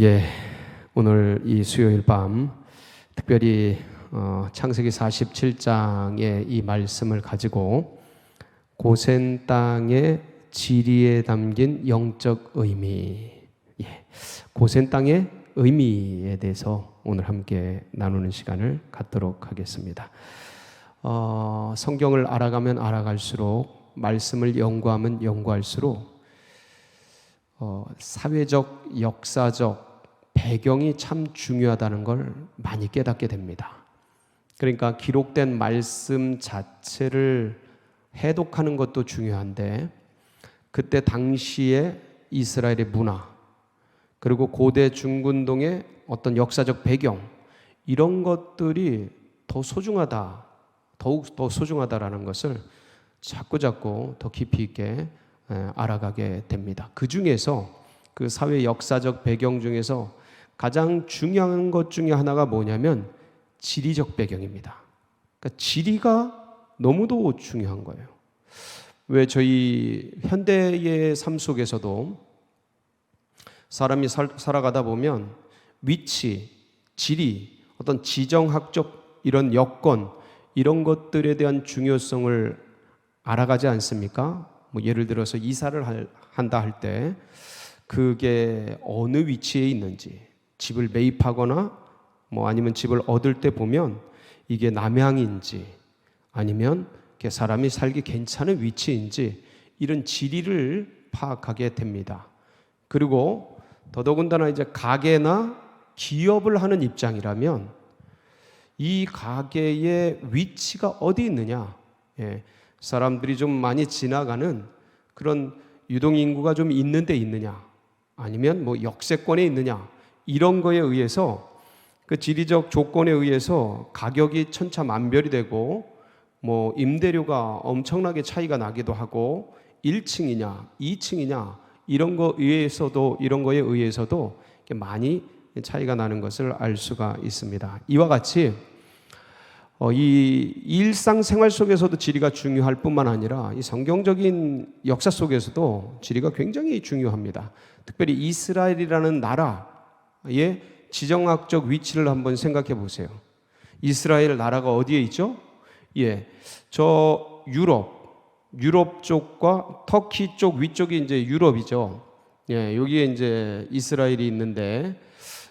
예, 오늘 이 수요일 밤 특별히 창세기 47장의 이 말씀을 가지고 고센 땅의 지리에 담긴 영적 의미, 고센 땅의 의미에 대해서 오늘 함께 나누는 시간을 갖도록 하겠습니다. 성경을 알아가면 알아갈수록, 말씀을 연구하면 연구할수록 사회적, 역사적 배경이 참 중요하다는 걸 많이 깨닫게 됩니다. 그러니까 기록된 말씀 자체를 해독하는 것도 중요한데, 그때 당시에 이스라엘의 문화, 그리고 고대 중근동의 어떤 역사적 배경, 이런 것들이 더 소중하다, 더욱 더 소중하다라는 것을 자꾸 더 깊이 있게 알아가게 됩니다. 그 중에서, 그 사회 역사적 배경 중에서 가장 중요한 것 중에 하나가 뭐냐면 지리적 배경입니다. 그러니까 지리가 너무도 중요한 거예요. 왜 저희 현대의 삶 속에서도 사람이 살아가다 보면 위치, 지리, 어떤 지정학적 이런 여건, 이런 것들에 대한 중요성을 알아가지 않습니까? 예를 들어서 이사를 한다 할 때 그게 어느 위치에 있는지, 집을 매입하거나 아니면 집을 얻을 때 보면 이게 남향인지 아니면 사람이 살기 괜찮은 위치인지, 이런 지리를 파악하게 됩니다. 그리고 더더군다나 이제 가게나 기업을 하는 입장이라면 이 가게의 위치가 어디 있느냐, 사람들이 좀 많이 지나가는 그런 유동인구가 좀 있는 데 있느냐, 아니면 역세권에 있느냐, 이런 거에 의해서, 그 지리적 조건에 의해서 가격이 천차만별이 되고 임대료가 엄청나게 차이가 나기도 하고, 1층이냐 2층이냐 이런 거에 의해서도 많이 차이가 나는 것을 알 수가 있습니다. 이와 같이 이 일상생활 속에서도 지리가 중요할 뿐만 아니라 이 성경적인 역사 속에서도 지리가 굉장히 중요합니다. 특별히 이스라엘이라는 나라의 지정학적 위치를 한번 생각해 보세요. 이스라엘 나라가 어디에 있죠? 저 유럽 쪽과 터키 쪽 위쪽이 이제 유럽이죠. 여기에 이제 이스라엘이 있는데,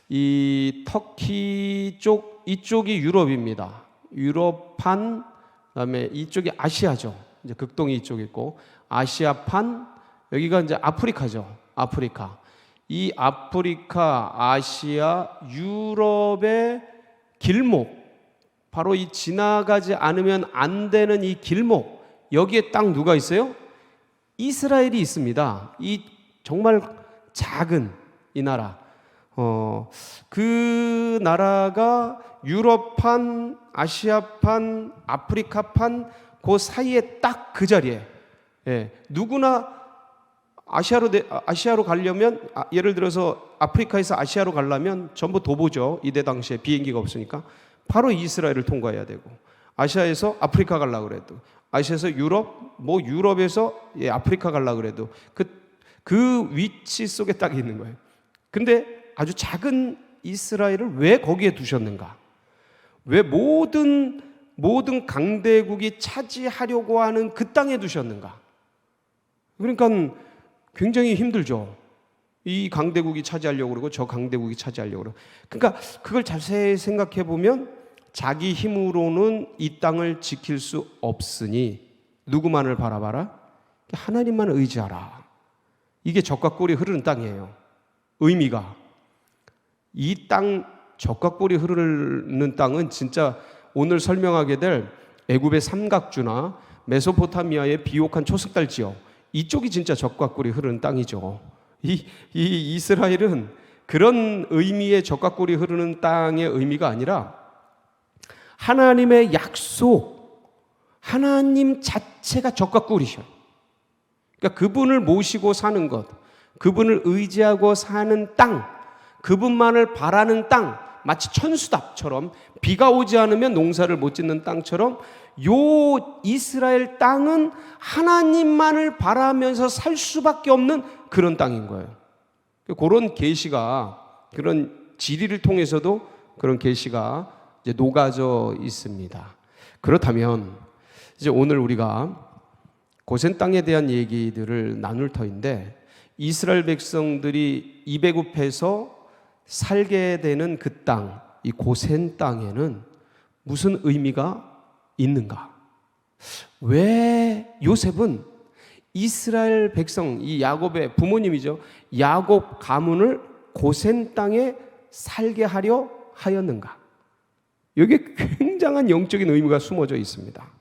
이 터키 쪽 이쪽이 유럽입니다. 유럽판, 그다음에 이쪽이 아시아죠. 이제 극동이 이쪽 있고, 아시아판, 여기가 이제 아프리카죠. 아프리카. 이 아프리카, 아시아, 유럽의 길목, 바로 이 지나가지 않으면 안 되는 이 길목, 여기에 딱 누가 있어요? 이스라엘이 있습니다. 이 정말 작은 이 나라. 그 나라가 유럽판, 아시아판, 아프리카판 그 사이에 딱 그 자리에, 누구나 아시아로 가려면, 예를 들어서 아프리카에서 아시아로 가려면 전부 도보죠. 이때 당시에 비행기가 없으니까 바로 이스라엘을 통과해야 되고, 아시아에서 아프리카 가려고 그래도, 아시아에서 유럽에서 아프리카 가려고 그래도 그 위치 속에 딱 있는 거예요. 근데 아주 작은 이스라엘을 왜 거기에 두셨는가? 왜 모든 강대국이 차지하려고 하는 그 땅에 두셨는가? 그러니까 굉장히 힘들죠. 이 강대국이 차지하려고 그러고 저 강대국이 차지하려고 그러고. 그러니까 그걸 자세히 생각해 보면 자기 힘으로는 이 땅을 지킬 수 없으니 누구만을 바라봐라? 하나님만 의지하라. 이게 젖과 꿀이 흐르는 땅이에요. 의미가. 이 땅, 젖과 꿀이 흐르는 땅은 진짜 오늘 설명하게 될 애굽의 삼각주나 메소포타미아의 비옥한 초석달 지역, 이쪽이 진짜 젖과 꿀이 흐르는 땅이죠. 이 이스라엘은 그런 의미의 젖과 꿀이 흐르는 땅의 의미가 아니라 하나님의 약속, 하나님 자체가 젖과 꿀이셔요. 그러니까 그분을 모시고 사는 것, 그분을 의지하고 사는 땅, 그분만을 바라는 땅, 마치 천수답처럼 비가 오지 않으면 농사를 못 짓는 땅처럼 요 이스라엘 땅은 하나님만을 바라면서 살 수밖에 없는 그런 땅인 거예요. 그런 계시가 그런 지리를 통해서도 그런 계시가 이제 녹아져 있습니다. 그렇다면 이제 오늘 우리가 고센 땅에 대한 얘기들을 나눌 터인데, 이스라엘 백성들이 이배굽해서 살게 되는 그 땅, 이 고센 땅에는 무슨 의미가 있는가? 왜 요셉은 이스라엘 백성, 이 야곱의 부모님이죠, 야곱 가문을 고센 땅에 살게 하려 하였는가? 여기에 굉장한 영적인 의미가 숨어져 있습니다.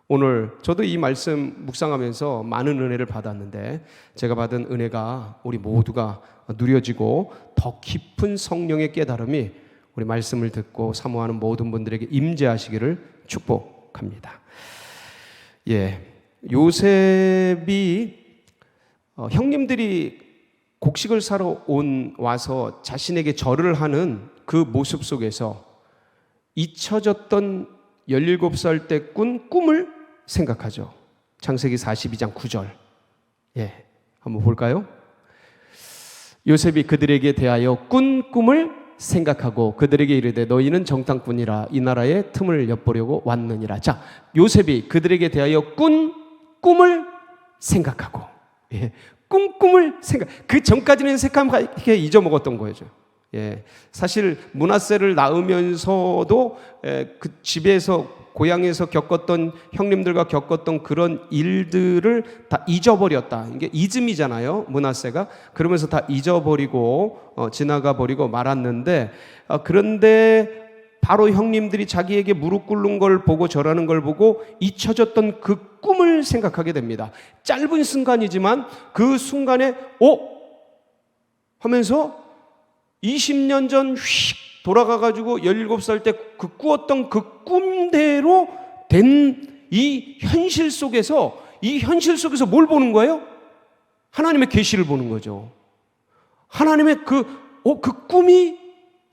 오늘 저도 이 말씀 묵상하면서 많은 은혜를 받았는데, 제가 받은 은혜가 우리 모두가 누려지고 더 깊은 성령의 깨달음이 우리 말씀을 듣고 사모하는 모든 분들에게 임재하시기를 축복합니다. 요셉이 형님들이 곡식을 사러 와서 자신에게 절을 하는 그 모습 속에서 잊혀졌던 17살 때 꾼 꿈을 생각하죠. 창세기 42장 9절. 한번 볼까요? 요셉이 그들에게 대하여 꾼 꿈을 생각하고 그들에게 이르되 너희는 정탐꾼이라 이 나라의 틈을 엿보려고 왔느니라. 자, 요셉이 그들에게 대하여 꾼 꿈을 생각하고, 꿈을 생각. 그 전까지는 새까맣게 잊어먹었던 거죠. 사실 므낫세를 낳으면서도 그 집에서, 고향에서 겪었던, 형님들과 겪었던 그런 일들을 다 잊어버렸다. 이게 이즘이잖아요, 므낫세가. 그러면서 다 잊어버리고 지나가 버리고 말았는데, 그런데 바로 형님들이 자기에게 무릎 꿇는 걸 보고 절하는 걸 보고 잊혀졌던 그 꿈을 생각하게 됩니다. 짧은 순간이지만 그 순간에 하면서 20년 전 휙 돌아가가지고 17살 때 그 꾸었던 그 꿈대로 된 이 현실 속에서 뭘 보는 거예요? 하나님의 계시를 보는 거죠. 하나님의 그 꿈이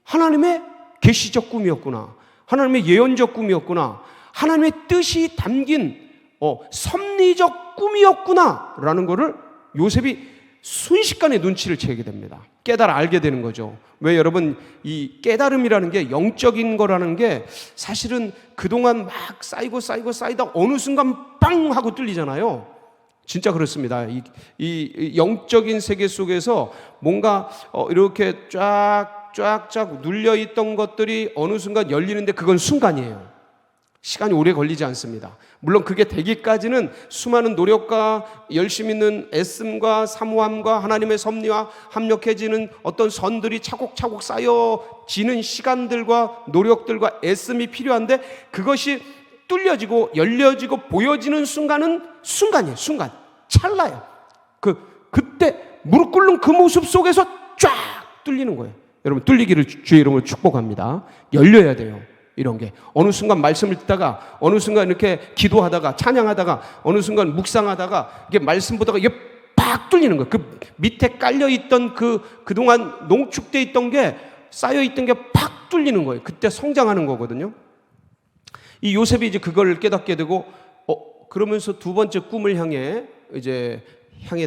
하나님의 계시적 꿈이었구나. 하나님의 예언적 꿈이었구나. 하나님의 뜻이 담긴 섭리적 꿈이었구나 라는 것을 요셉이 순식간에 눈치를 채게 됩니다. 깨달아 알게 되는 거죠. 왜 여러분, 이 깨달음이라는 게, 영적인 거라는 게 사실은 그동안 막 쌓이다 어느 순간 빵 하고 뚫리잖아요. 진짜 그렇습니다. 이 영적인 세계 속에서 뭔가 이렇게 쫙 눌려있던 것들이 어느 순간 열리는데 그건 순간이에요. 시간이 오래 걸리지 않습니다. 물론 그게 되기까지는 수많은 노력과 열심 있는 애씀과 사모함과 하나님의 섭리와 합력해지는 어떤 선들이 차곡차곡 쌓여지는 시간들과 노력들과 애씀이 필요한데, 그것이 뚫려지고 열려지고 보여지는 순간은 순간이에요. 순간, 찰나요. 그때 무릎 꿇는 그 모습 속에서 쫙 뚫리는 거예요. 여러분, 뚫리기를 주의 이름으로 축복합니다. 열려야 돼요. 이런 게 어느 순간 말씀을 듣다가, 어느 순간 이렇게 기도하다가, 찬양하다가, 어느 순간 묵상하다가 이게 말씀 보다가 이게 팍 뚫리는 거예요. 그 밑에 깔려있던 그동안 농축되어 있던 게, 쌓여있던 게 팍 뚫리는 거예요. 그때 성장하는 거거든요. 이 요셉이 이제 그걸 깨닫게 되고, 그러면서 두 번째 꿈을 향해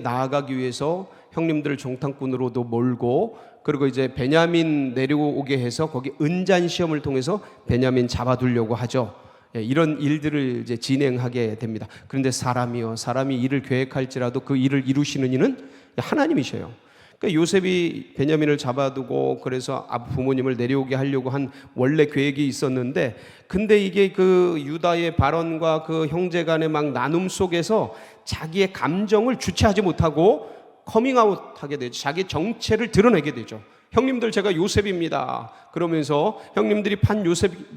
나아가기 위해서 형님들 정탐꾼으로도 몰고, 그리고 이제 베냐민 내려오게 해서 거기 은잔 시험을 통해서 베냐민 잡아두려고 하죠. 이런 일들을 이제 진행하게 됩니다. 그런데 사람이 일을 계획할지라도 그 일을 이루시는 이는 하나님이셔요. 그러니까 요셉이 베냐민을 잡아두고 그래서 부모님을 내려오게 하려고 한 원래 계획이 있었는데, 근데 이게 그 유다의 발언과 그 형제 간의 막 나눔 속에서 자기의 감정을 주체하지 못하고 커밍아웃 하게 되죠. 자기 정체를 드러내게 되죠. 형님들, 제가 요셉입니다. 그러면서 형님들이 판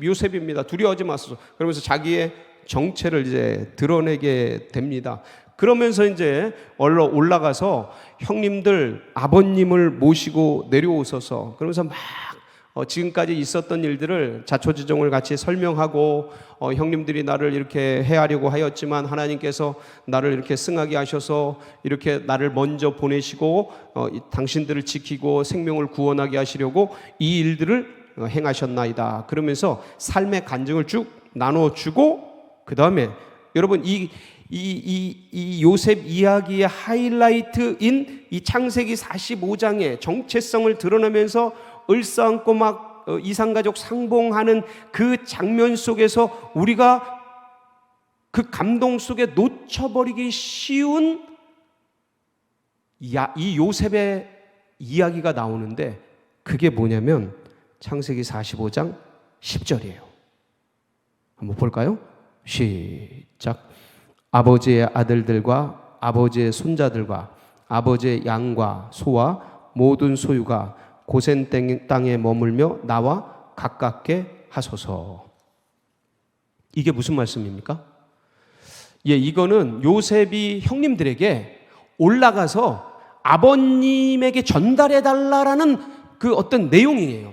요셉입니다. 두려워하지 마소서. 그러면서 자기의 정체를 이제 드러내게 됩니다. 그러면서 이제 올라가서 형님들, 아버님을 모시고 내려오소서. 그러면서 막 지금까지 있었던 일들을 자초지종을 같이 설명하고, 형님들이 나를 이렇게 해하려고 하였지만 하나님께서 나를 이렇게 승하게 하셔서 이렇게 나를 먼저 보내시고 당신들을 지키고 생명을 구원하게 하시려고 이 일들을 행하셨나이다. 그러면서 삶의 간증을 쭉 나눠주고, 그 다음에 여러분, 이 이 요셉 이야기의 하이라이트인 이 창세기 45장의 정체성을 드러내면서 을사안고 막 이상가족 상봉하는 그 장면 속에서 우리가 그 감동 속에 놓쳐버리기 쉬운 이 요셉의 이야기가 나오는데, 그게 뭐냐면 창세기 45장 10절이에요. 한번 볼까요? 시작. 아버지의 아들들과 아버지의 손자들과 아버지의 양과 소와 모든 소유가 고센 땅에 머물며 나와 가깝게 하소서. 이게 무슨 말씀입니까? 예, 이거는 요셉이 형님들에게 올라가서 아버님에게 전달해 달라라는 그 어떤 내용이에요.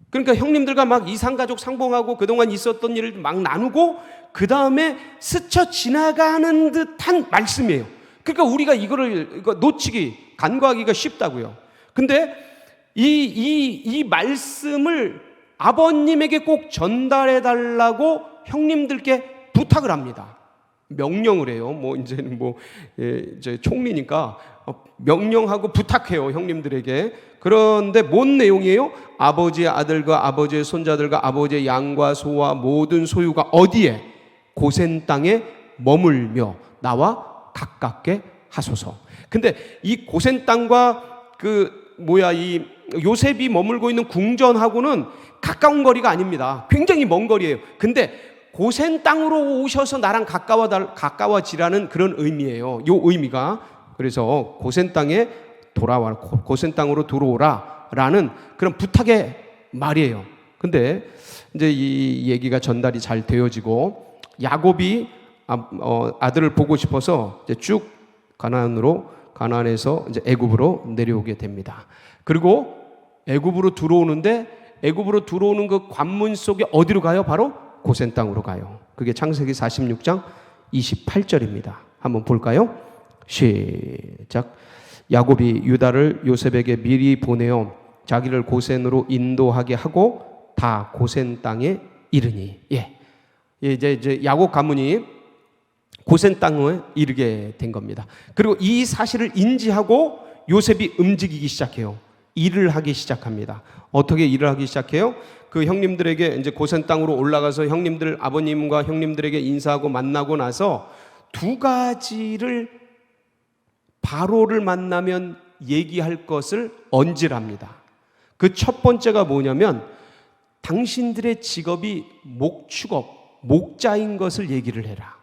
그러니까 형님들과 막 이상가족 상봉하고 그동안 있었던 일을 막 나누고 그 다음에 스쳐 지나가는 듯한 말씀이에요. 그러니까 우리가 이거를 놓치기, 간과하기가 쉽다고요. 근데 이 말씀을 아버님에게 꼭 전달해 달라고 형님들께 부탁을 합니다. 명령을 해요. 뭐 이제는 이제 총리니까 명령하고 부탁해요, 형님들에게. 그런데 뭔 내용이에요? 아버지의 아들과 아버지의 손자들과 아버지의 양과 소와 모든 소유가 어디에? 고센 땅에 머물며 나와 가깝게 하소서. 근데 이 고센 땅과 이 요셉이 머물고 있는 궁전하고는 가까운 거리가 아닙니다. 굉장히 먼 거리예요. 근데 고센 땅으로 오셔서 나랑 가까워지라는 그런 의미예요. 요 의미가. 그래서 고센 땅에 돌아와, 고센 땅으로 들어오라라는 그런 부탁의 말이에요. 근데 이제 이 얘기가 전달이 잘 되어지고 야곱이 아들을 보고 싶어서 이제 쭉 가나안에서 이제 애굽으로 내려오게 됩니다. 그리고 애굽으로 들어오는 그 관문 속에 어디로 가요? 바로 고센 땅으로 가요. 그게 창세기 46장 28절입니다. 한번 볼까요? 시작. 야곱이 유다를 요셉에게 미리 보내어 자기를 고센으로 인도하게 하고 다 고센 땅에 이르니. 이제 야곱 가문이 고센 땅에 이르게 된 겁니다. 그리고 이 사실을 인지하고 요셉이 움직이기 시작해요. 일을 하기 시작합니다. 어떻게 일을 하기 시작해요? 그 형님들에게 이제 고센 땅으로 올라가서 아버님과 형님들에게 인사하고 만나고 나서 두 가지를 바로를 만나면 얘기할 것을 언질합니다. 그 첫 번째가 뭐냐면 당신들의 직업이 목축업, 목자인 것을 얘기를 해라.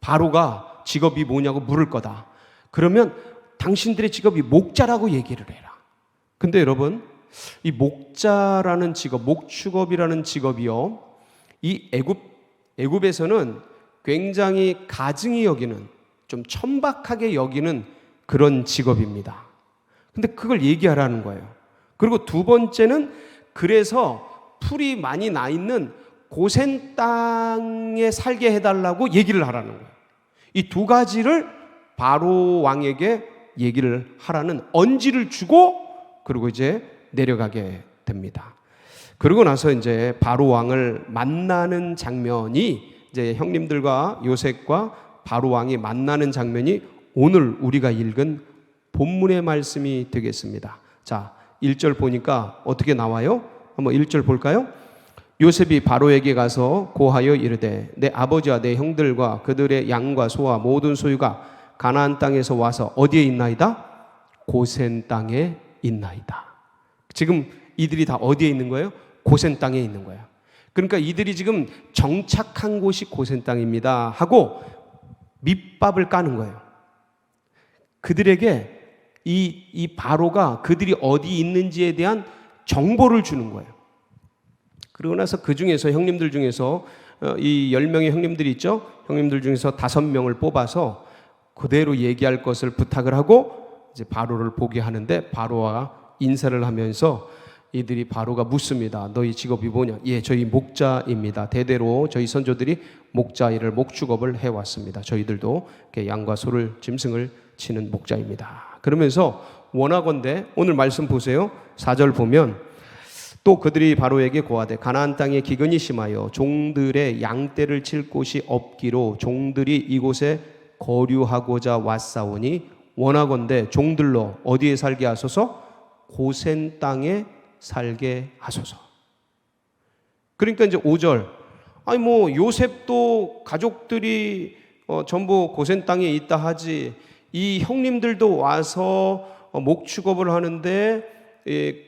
바로가 직업이 뭐냐고 물을 거다. 그러면 당신들의 직업이 목자라고 얘기를 해라. 근데 여러분, 이 목자라는 직업, 목축업이라는 직업이요, 이 애굽에서는 굉장히 가증히 여기는, 좀 천박하게 여기는 그런 직업입니다. 근데 그걸 얘기하라는 거예요. 그리고 두 번째는 그래서 풀이 많이 나 있는 고센 땅에 살게 해달라고 얘기를 하라는 거예요. 이 두 가지를 바로 왕에게 얘기를 하라는 언지를 주고 그리고 이제 내려가게 됩니다. 그러고 나서 이제 바로 왕을 만나는 장면이, 이제 형님들과 요셉과 바로 왕이 만나는 장면이 오늘 우리가 읽은 본문의 말씀이 되겠습니다. 자, 1절 보니까 어떻게 나와요? 한번 1절 볼까요? 요셉이 바로에게 가서 고하여 이르되 내 아버지와 내 형들과 그들의 양과 소와 모든 소유가 가나안 땅에서 와서 어디에 있나이다? 고센 땅에 있나이다. 지금 이들이 다 어디에 있는 거예요? 고센 땅에 있는 거예요. 그러니까 이들이 지금 정착한 곳이 고센 땅입니다 하고 밑밥을 까는 거예요. 그들에게 이 바로가 그들이 어디 있는지에 대한 정보를 주는 거예요. 그러고 나서 그 중에서 형님들 중에서 이 10명의 형님들이 있죠. 형님들 중에서 5명을 뽑아서 그대로 얘기할 것을 부탁을 하고 이제 바로를 보게 하는데, 바로와 인사를 하면서 이들이 바로가 묻습니다. 너희 직업이 뭐냐? 예, 저희 목자입니다. 대대로 저희 선조들이 목자 일을, 목축업을 해왔습니다. 저희들도 이렇게 양과 소를, 짐승을 치는 목자입니다. 그러면서 원하건대 오늘 말씀 보세요. 4절 보면 또 그들이 바로에게 고하되 가나안 땅에 기근이 심하여 종들의 양떼를 칠 곳이 없기로 종들이 이곳에 거류하고자 왔사오니 원하건대 종들로 어디에 살게 하소서? 고센 땅에 살게 하소서. 그러니까 이제 5절, 아니 뭐 요셉도 가족들이 전부 고센 땅에 있다 하지, 이 형님들도 와서 목축업을 하는데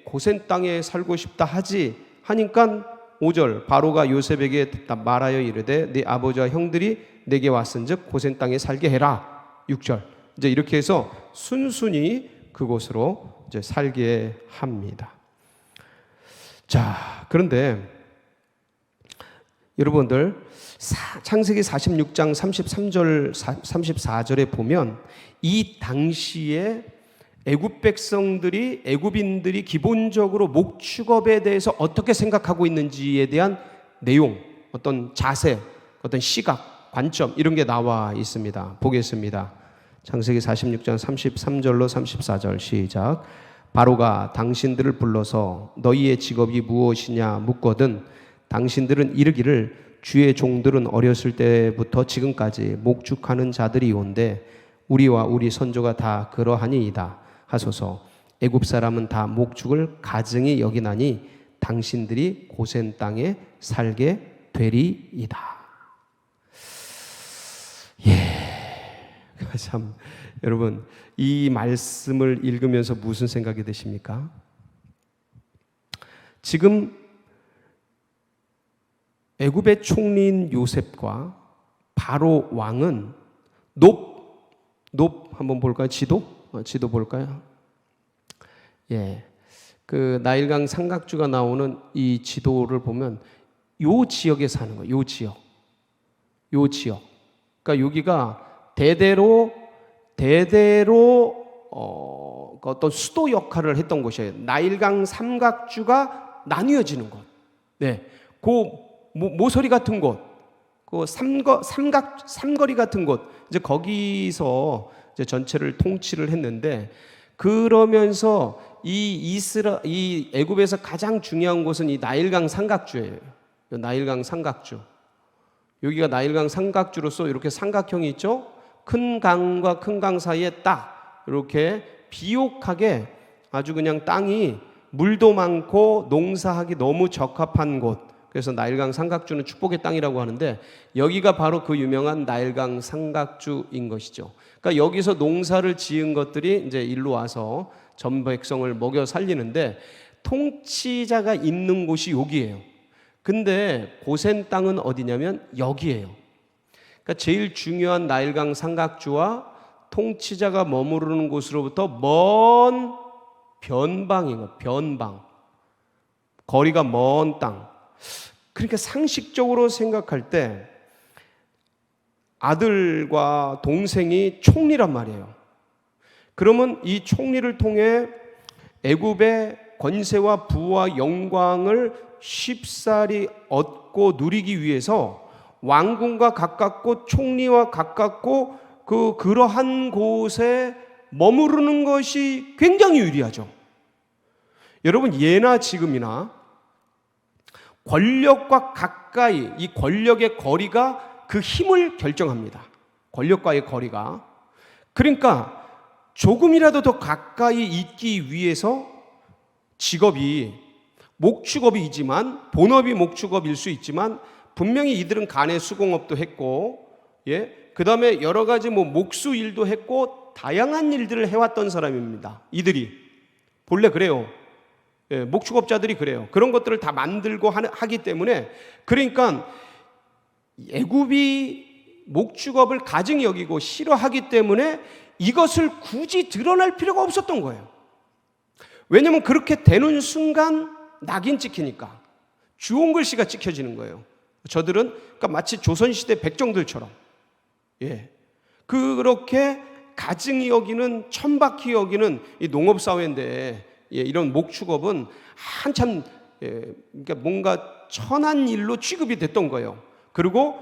고센 땅에 살고 싶다 하지 하니까 5절, 바로가 요셉에게 말하여 이르되 네 아버지와 형들이 내게 왔은즉 고센 땅에 살게 해라. 6절, 이제 이렇게 해서 순순히 그곳으로 이제 살게 합니다. 자, 그런데 여러분들 창세기 46장 33절 34절에 보면 이 당시에 애굽 백성들이, 애굽인들이 기본적으로 목축업에 대해서 어떻게 생각하고 있는지에 대한 내용, 어떤 자세, 어떤 시각, 관점, 이런 게 나와 있습니다. 보겠습니다. 창세기 46장 33절로 34절 시작. 바로가 당신들을 불러서 너희의 직업이 무엇이냐 묻거든 당신들은 이르기를 주의 종들은 어렸을 때부터 지금까지 목축하는 자들이온데 우리와 우리 선조가 다 그러하니이다 하소서. 애굽 사람은 다 목축을 가증히 여기나니 당신들이 고센 땅에 살게 되리이다. 참, 여러분 이 말씀을 읽으면서 무슨 생각이 드십니까? 지금 애굽의 총리인 요셉과 바로 왕은 높 한번 볼까요? 지도 볼까요? 그 나일강 삼각주가 나오는 이 지도를 보면 요 지역에 사는 거예요. 요 지역. 그러니까 여기가 대대로 어떤 수도 역할을 했던 곳이에요. 나일강 삼각주가 나뉘어지는 곳. 그 모서리 같은 곳, 그 삼거리 같은 곳, 이제 거기서 이제 전체를 통치를 했는데, 그러면서 이 애굽에서 가장 중요한 곳은 이 나일강 삼각주예요. 나일강 삼각주. 여기가 나일강 삼각주로서 이렇게 삼각형이 있죠. 큰 강과 큰 강 사이에 딱 이렇게 비옥하게 아주 그냥 땅이 물도 많고 농사하기 너무 적합한 곳. 그래서 나일강 삼각주는 축복의 땅이라고 하는데 여기가 바로 그 유명한 나일강 삼각주인 것이죠. 그러니까 여기서 농사를 지은 것들이 이제 일로 와서 전 백성을 먹여 살리는데 통치자가 있는 곳이 여기예요. 근데 고센 땅은 어디냐면 여기예요. 그러니까 제일 중요한 나일강 삼각주와 통치자가 머무르는 곳으로부터 먼 변방인 거, 변방. 거리가 먼 땅. 그러니까 상식적으로 생각할 때 아들과 동생이 총리란 말이에요. 그러면 이 총리를 통해 애굽의 권세와 부와 영광을 쉽사리 얻고 누리기 위해서 왕궁과 가깝고 총리와 가깝고 그러한 곳에 머무르는 것이 굉장히 유리하죠. 여러분, 예나 지금이나 권력과 가까이, 이 권력의 거리가 그 힘을 결정합니다. 권력과의 거리가. 그러니까 조금이라도 더 가까이 있기 위해서 직업이 목축업이지만, 본업이 목축업일 수 있지만 분명히 이들은 간의 수공업도 했고, 그 다음에 여러 가지 목수 일도 했고 다양한 일들을 해왔던 사람입니다. 이들이 본래 그래요. 목축업자들이 그래요. 그런 것들을 다 만들고 하기 때문에, 그러니까 애굽이 목축업을 가증히 여기고 싫어하기 때문에 이것을 굳이 드러날 필요가 없었던 거예요. 왜냐하면 그렇게 되는 순간 낙인 찍히니까, 주홍 글씨가 찍혀지는 거예요. 저들은 그러니까 마치 조선시대 백정들처럼 그렇게 가증히 여기는, 천박히 여기는 이 농업사회인데, 이런 목축업은 한참 그러니까 뭔가 천한 일로 취급이 됐던 거예요. 그리고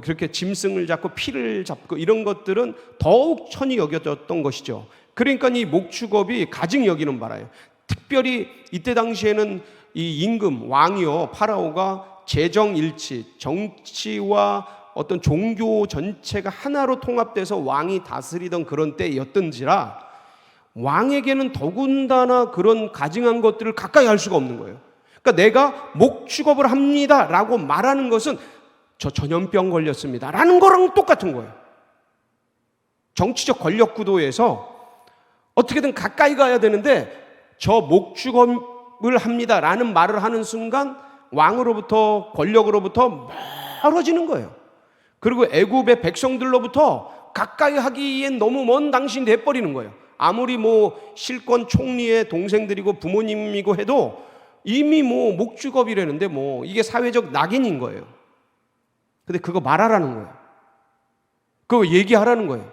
그렇게 짐승을 잡고 피를 잡고 이런 것들은 더욱 천히 여겨졌던 것이죠. 그러니까 이 목축업이 가증히 여기는 바라요. 특별히 이때 당시에는 이 임금, 왕이요, 파라오가 재정일치, 정치와 어떤 종교 전체가 하나로 통합돼서 왕이 다스리던 그런 때였던지라 왕에게는 더군다나 그런 가증한 것들을 가까이 할 수가 없는 거예요. 그러니까 내가 목축업을 합니다 라고 말하는 것은 저 전염병 걸렸습니다 라는 거랑 똑같은 거예요. 정치적 권력 구도에서 어떻게든 가까이 가야 되는데 저 목축업을 합니다 라는 말을 하는 순간 왕으로부터, 권력으로부터 멀어지는 거예요. 그리고 애굽의 백성들로부터 가까이 하기엔 너무 먼 당신이 돼버리는 거예요. 아무리 뭐 실권 총리의 동생들이고 부모님이고 해도 이미 뭐 목축업이라는데 뭐 이게 사회적 낙인인 거예요. 근데 그거 말하라는 거예요. 그거 얘기하라는 거예요.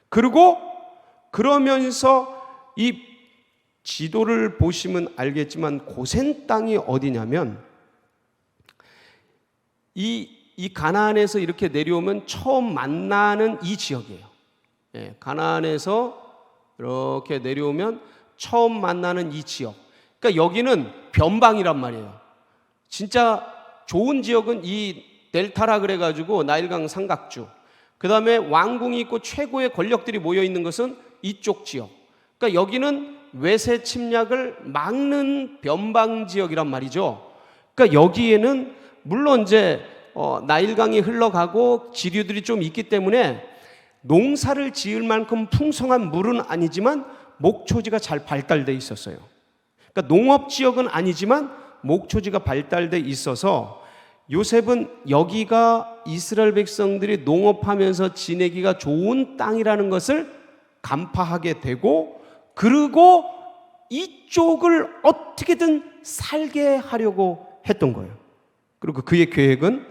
그리고 그러면서 이 지도를 보시면 알겠지만 고센 땅이 어디냐면 이 가나안에서 이렇게 내려오면 처음 만나는 이 지역이에요. 예, 가나안에서 이렇게 내려오면 처음 만나는 이 지역. 그러니까 여기는 변방이란 말이에요. 진짜 좋은 지역은 이 델타라 그래가지고 나일강 삼각주. 그 다음에 왕궁이 있고 최고의 권력들이 모여 있는 것은 이쪽 지역. 그러니까 여기는 외세 침략을 막는 변방 지역이란 말이죠. 그러니까 여기에는 물론 이제 나일강이 흘러가고 지류들이 좀 있기 때문에 농사를 지을 만큼 풍성한 물은 아니지만 목초지가 잘 발달돼 있었어요. 그러니까 농업 지역은 아니지만 목초지가 발달돼 있어서 요셉은 여기가 이스라엘 백성들이 농업하면서 지내기가 좋은 땅이라는 것을 간파하게 되고, 그리고 이쪽을 어떻게든 살게 하려고 했던 거예요. 그리고 그의 계획은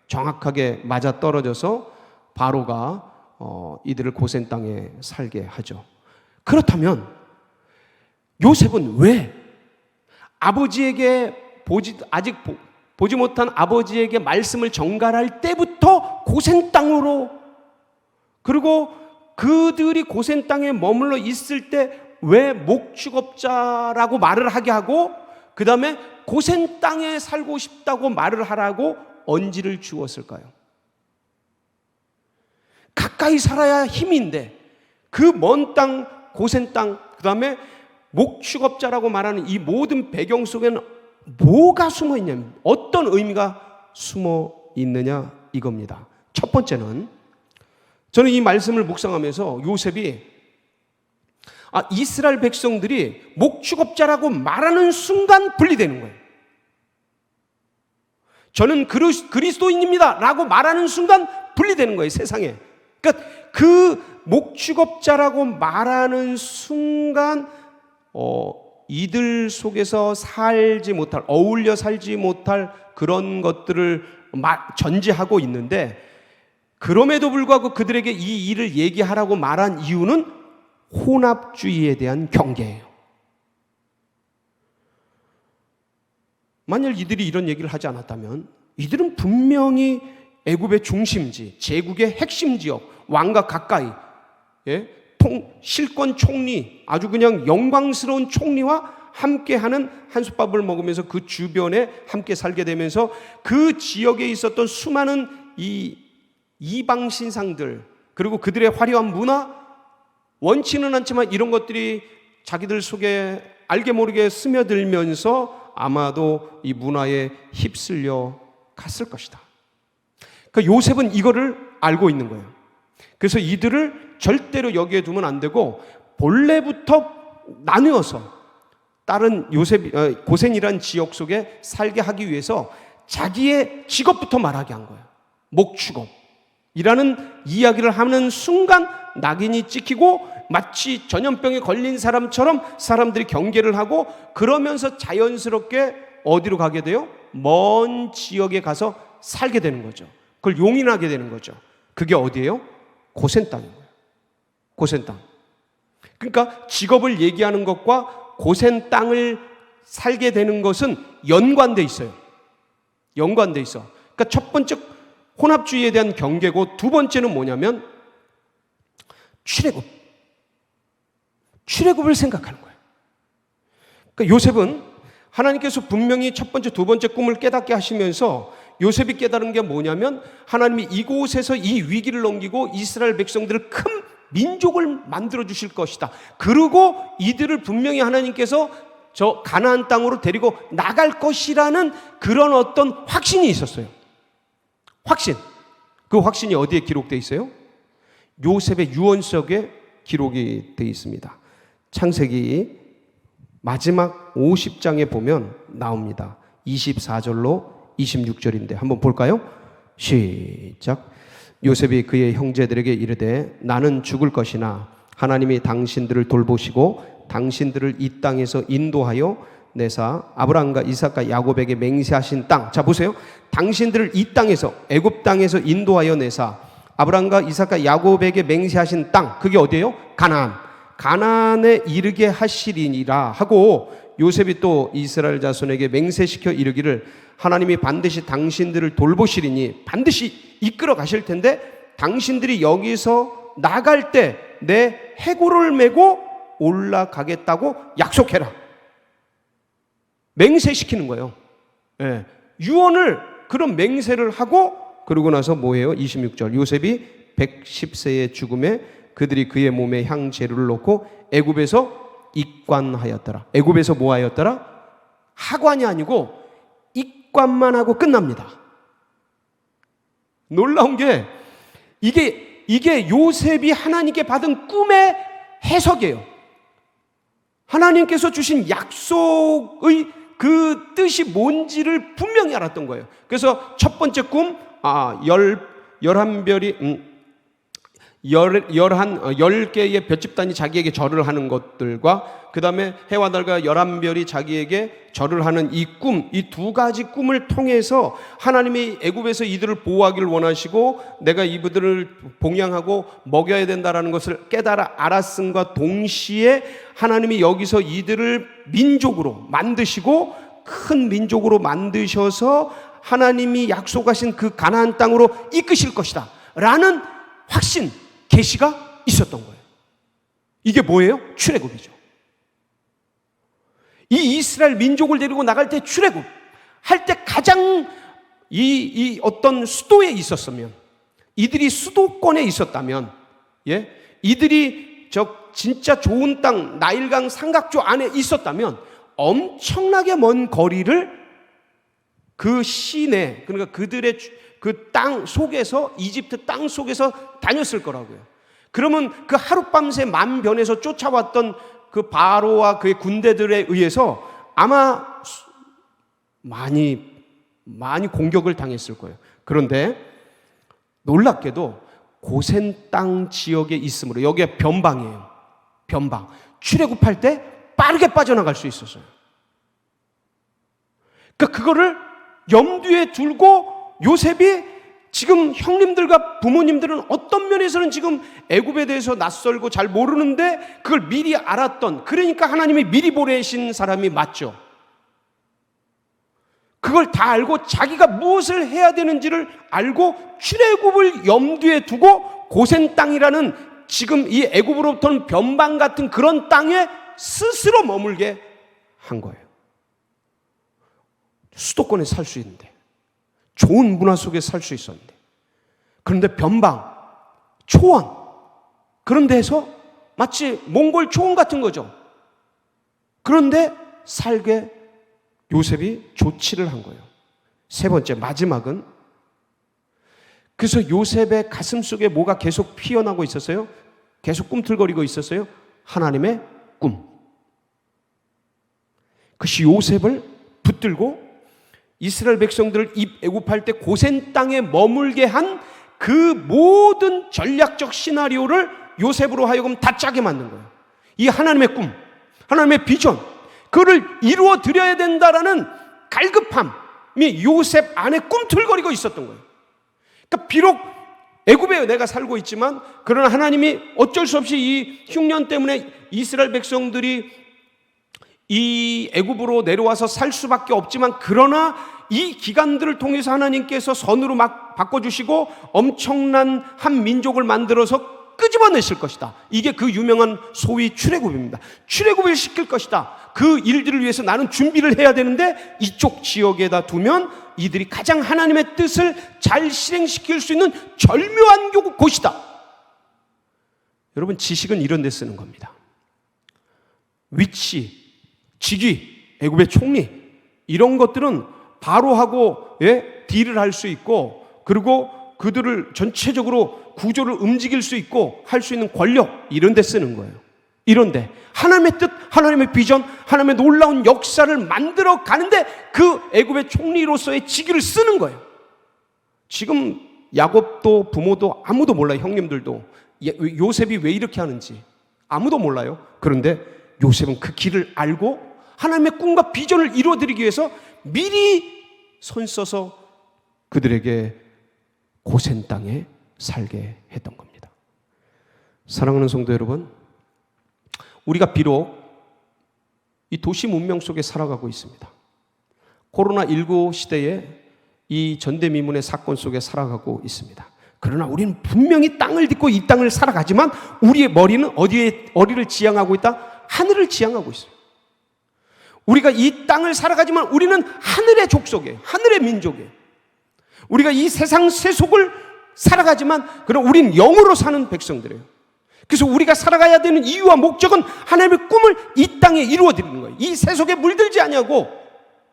정확하게 맞아떨어져서 바로가 이들을 고센 땅에 살게 하죠. 그렇다면 요셉은 왜 아버지에게 아직 보지 못한 아버지에게 말씀을 전갈할 때부터 고센 땅으로, 그리고 그들이 고센 땅에 머물러 있을 때 왜 목축업자라고 말을 하게 하고 그 다음에 고센 땅에 살고 싶다고 말을 하라고 언지를 주었을까요? 가까이 살아야 힘인데 그 먼 땅, 고센 땅, 그 다음에 목축업자라고 말하는 이 모든 배경 속에는 뭐가 숨어 있냐면, 어떤 의미가 숨어 있느냐 이겁니다. 첫 번째는, 저는 이 말씀을 묵상하면서 요셉이 이스라엘 백성들이 목축업자라고 말하는 순간 분리되는 거예요. 저는 그리스도인입니다 라고 말하는 순간 분리되는 거예요, 세상에. 그러니까 그 목축업자라고 말하는 순간 이들 속에서 살지 못할, 어울려 살지 못할 그런 것들을 전제하고 있는데, 그럼에도 불구하고 그들에게 이 일을 얘기하라고 말한 이유는 혼합주의에 대한 경계예요. 만약 이들이 이런 얘기를 하지 않았다면 이들은 분명히 애굽의 중심지, 제국의 핵심 지역, 왕과 가까이, 실권 총리, 아주 그냥 영광스러운 총리와 함께하는 한솥밥을 먹으면서 그 주변에 함께 살게 되면서 그 지역에 있었던 수많은 이 이방 신상들, 그리고 그들의 화려한 문화, 원치는 않지만 이런 것들이 자기들 속에 알게 모르게 스며들면서 아마도 이 문화에 휩쓸려 갔을 것이다. 그러니까 요셉은 이거를 알고 있는 거예요. 그래서 이들을 절대로 여기에 두면 안 되고 본래부터 나누어서 다른 고센이라는 지역 속에 살게 하기 위해서 자기의 직업부터 말하게 한 거예요. 목축업이라는 이야기를 하는 순간 낙인이 찍히고 마치 전염병에 걸린 사람처럼 사람들이 경계를 하고, 그러면서 자연스럽게 어디로 가게 돼요? 먼 지역에 가서 살게 되는 거죠. 그걸 용인하게 되는 거죠. 그게 어디예요? 고센 땅인 거예요. 고센 땅. 그러니까 직업을 얘기하는 것과 고센 땅을 살게 되는 것은 연관돼 있어요. 연관돼 있어. 그러니까 첫 번째 혼합주의에 대한 경계고, 두 번째는 뭐냐면 출애굽을 생각하는 거예요. 그러니까 요셉은 하나님께서 분명히 첫 번째, 두 번째 꿈을 깨닫게 하시면서 요셉이 깨달은 게 뭐냐면 하나님이 이곳에서 이 위기를 넘기고 이스라엘 백성들을 큰 민족을 만들어 주실 것이다. 그리고 이들을 분명히 하나님께서 저 가나안 땅으로 데리고 나갈 것이라는 그런 어떤 확신이 있었어요. 확신. 그 확신이 어디에 기록되어 있어요? 요셉의 유언석에 기록이 되어 있습니다. 창세기 마지막 50장에 보면 나옵니다. 24절로 26절인데 한번 볼까요? 시작. 요셉이 그의 형제들에게 이르되 나는 죽을 것이나 하나님이 당신들을 돌보시고 당신들을 이 땅에서 인도하여 내사 아브라함과 이삭과 야곱에게 맹세하신 땅. 자 보세요. 당신들을 이 땅에서 애굽 땅에서 인도하여 내사 아브라함과 이삭과 야곱에게 맹세하신 땅. 그게 어디예요? 가나안. 가나안에 이르게 하시리니라 하고 요셉이 또 이스라엘 자손에게 맹세시켜 이르기를 하나님이 반드시 당신들을 돌보시리니 반드시 이끌어 가실 텐데 당신들이 여기서 나갈 때 내 해골을 메고 올라가겠다고 약속해라. 맹세시키는 거예요. 예. 유언을 그런 맹세를 하고 그러고 나서 뭐예요? 26절. 요셉이 110세의 죽음에 그들이 그의 몸에 향 재료를 놓고 애굽에서 입관하였더라. 애굽에서 뭐 하였더라? 하관이 아니고 입관만 하고 끝납니다. 놀라운 게 이게 요셉이 하나님께 받은 꿈의 해석이에요. 하나님께서 주신 약속의 그 뜻이 뭔지를 분명히 알았던 거예요. 그래서 첫 번째 꿈, 11별이 10개의 별 집단이 자기에게 절을 하는 것들과 그 다음에 해와 달과 11별이 자기에게 절을 하는 이 꿈, 이 두 가지 꿈을 통해서 하나님이 애굽에서 이들을 보호하기를 원하시고 내가 이들을 봉양하고 먹여야 된다는 것을 깨달아 알았음과 동시에 하나님이 여기서 이들을 민족으로 만드시고 큰 민족으로 만드셔서 하나님이 약속하신 그 가나안 땅으로 이끄실 것이다 라는 확신, 계시가 있었던 거예요. 이게 뭐예요? 출애굽이죠. 이 이스라엘 민족을 데리고 나갈 때 출애굽 할 때 가장 이 어떤 수도에 있었으면, 이들이 수도권에 있었다면, 예, 이들이 저 진짜 좋은 땅 나일강 삼각조 안에 있었다면 엄청나게 먼 거리를 그 시내, 그러니까 그들의 그 땅 속에서, 이집트 땅 속에서 다녔을 거라고요. 그러면 그 하룻밤새 만변에서 쫓아왔던 그 바로와 그의 군대들에 의해서 아마 많이 공격을 당했을 거예요. 그런데 놀랍게도 고센 땅 지역에 있으므로, 여기에 변방이에요. 변방. 출애굽할 때 빠르게 빠져나갈 수 있었어요. 그러니까 그거를 염두에 두고 요셉이 지금 형님들과 부모님들은 어떤 면에서는 지금 애굽에 대해서 낯설고 잘 모르는데 그걸 미리 알았던, 그러니까 하나님이 미리 보내신 사람이 맞죠. 그걸 다 알고 자기가 무엇을 해야 되는지를 알고 출애굽을 염두에 두고 고센 땅이라는 지금 이 애굽으로부터는 변방 같은 그런 땅에 스스로 머물게 한 거예요. 수도권에 살 수 있는데, 좋은 문화 속에 살 수 있었는데, 그런데 변방, 초원, 그런 데서 마치 몽골 초원 같은 거죠. 그런데 살게 요셉이 조치를 한 거예요. 세 번째, 마지막은, 그래서 요셉의 가슴 속에 뭐가 계속 피어나고 있었어요? 계속 꿈틀거리고 있었어요? 하나님의 꿈. 그것이 요셉을 붙들고 이스라엘 백성들을 애굽할 때 고센 땅에 머물게 한 그 모든 전략적 시나리오를 요셉으로 하여금 다 짜게 만든 거예요. 이 하나님의 꿈, 하나님의 비전, 그를 이루어 드려야 된다라는 갈급함이 요셉 안에 꿈틀거리고 있었던 거예요. 그러니까 비록 애굽에 내가 살고 있지만, 그러나 하나님이 어쩔 수 없이 이 흉년 때문에 이스라엘 백성들이 이 애굽으로 내려와서 살 수밖에 없지만, 그러나 이 기간들을 통해서 하나님께서 선으로 막 바꿔주시고 엄청난 한 민족을 만들어서 끄집어내실 것이다. 이게 그 유명한 소위 출애굽입니다. 출애굽을 시킬 것이다. 그 일들을 위해서 나는 준비를 해야 되는데 이쪽 지역에다 두면 이들이 가장 하나님의 뜻을 잘 실행시킬 수 있는 절묘한 곳이다. 여러분, 지식은 이런 데 쓰는 겁니다. 위치, 직위, 애굽의 총리, 이런 것들은 바로하고 딜을 할 수 있고, 그리고 그들을 전체적으로 구조를 움직일 수 있고 할 수 있는 권력, 이런 데 쓰는 거예요. 이런데 하나님의 뜻, 하나님의 비전, 하나님의 놀라운 역사를 만들어 가는데 그 애굽의 총리로서의 직위를 쓰는 거예요. 지금 야곱도 부모도 아무도 몰라요. 형님들도 요셉이 왜 이렇게 하는지 아무도 몰라요. 그런데 요셉은 그 길을 알고 하나님의 꿈과 비전을 이루어드리기 위해서 미리 손 써서 그들에게 고센 땅에 살게 했던 겁니다. 사랑하는 성도 여러분, 우리가 비록 이 도시 문명 속에 살아가고 있습니다. 코로나19 시대에 이 전대미문의 사건 속에 살아가고 있습니다. 그러나 우리는 분명히 땅을 딛고 이 땅을 살아가지만 우리의 머리는 어디를 지향하고 있다? 하늘을 지향하고 있어요. 우리가 이 땅을 살아가지만 우리는 하늘의 족속이에요. 하늘의 민족이에요. 우리가 이 세상 세속을 살아가지만 그럼 우린 영으로 사는 백성들이에요. 그래서 우리가 살아가야 되는 이유와 목적은 하나님의 꿈을 이 땅에 이루어드리는 거예요. 이 세속에 물들지 아니하고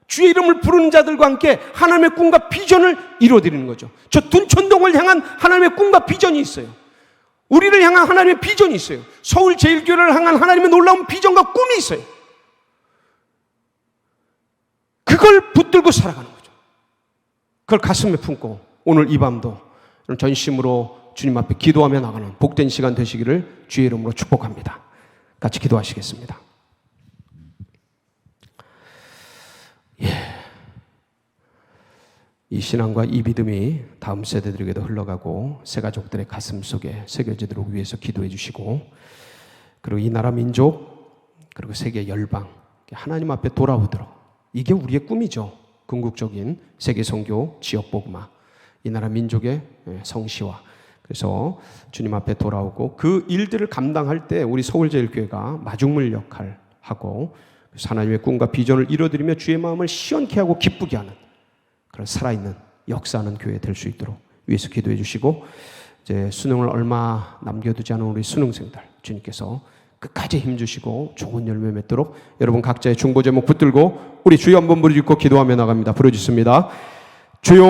주의 이름을 부르는 자들과 함께 하나님의 꿈과 비전을 이루어드리는 거죠. 저 둔촌동을 향한 하나님의 꿈과 비전이 있어요. 우리를 향한 하나님의 비전이 있어요. 서울제일교회를 향한 하나님의 놀라운 비전과 꿈이 있어요. 그걸 붙들고 살아가는 거죠. 그걸 가슴에 품고 오늘 이 밤도 전심으로 주님 앞에 기도하며 나가는 복된 시간 되시기를 주의 이름으로 축복합니다. 같이 기도하시겠습니다. 이 신앙과 이 믿음이 다음 세대들에게도 흘러가고 새 가족들의 가슴 속에 새겨지도록 위해서 기도해 주시고, 그리고 이 나라 민족 그리고 세계 열방 하나님 앞에 돌아오도록, 이게 우리의 꿈이죠. 궁극적인 세계 선교 지역 복음화, 이 나라 민족의 성시화. 그래서 주님 앞에 돌아오고 그 일들을 감당할 때 우리 서울제일교회가 마중물 역할 하고 하나님의 꿈과 비전을 이루어드리며 주의 마음을 시원케 하고 기쁘게 하는 그런 살아있는 역사하는 교회 될 수 있도록 위해서 기도해 주시고, 이제 수능을 얼마 남겨두지 않은 우리 수능생들 주님께서 끝까지 힘주시고 좋은 열매 맺도록 여러분 각자의 중보 제목 붙들고 우리 주여 한번 부르짖고 기도하며 나갑니다. 부르짖습니다. 주여.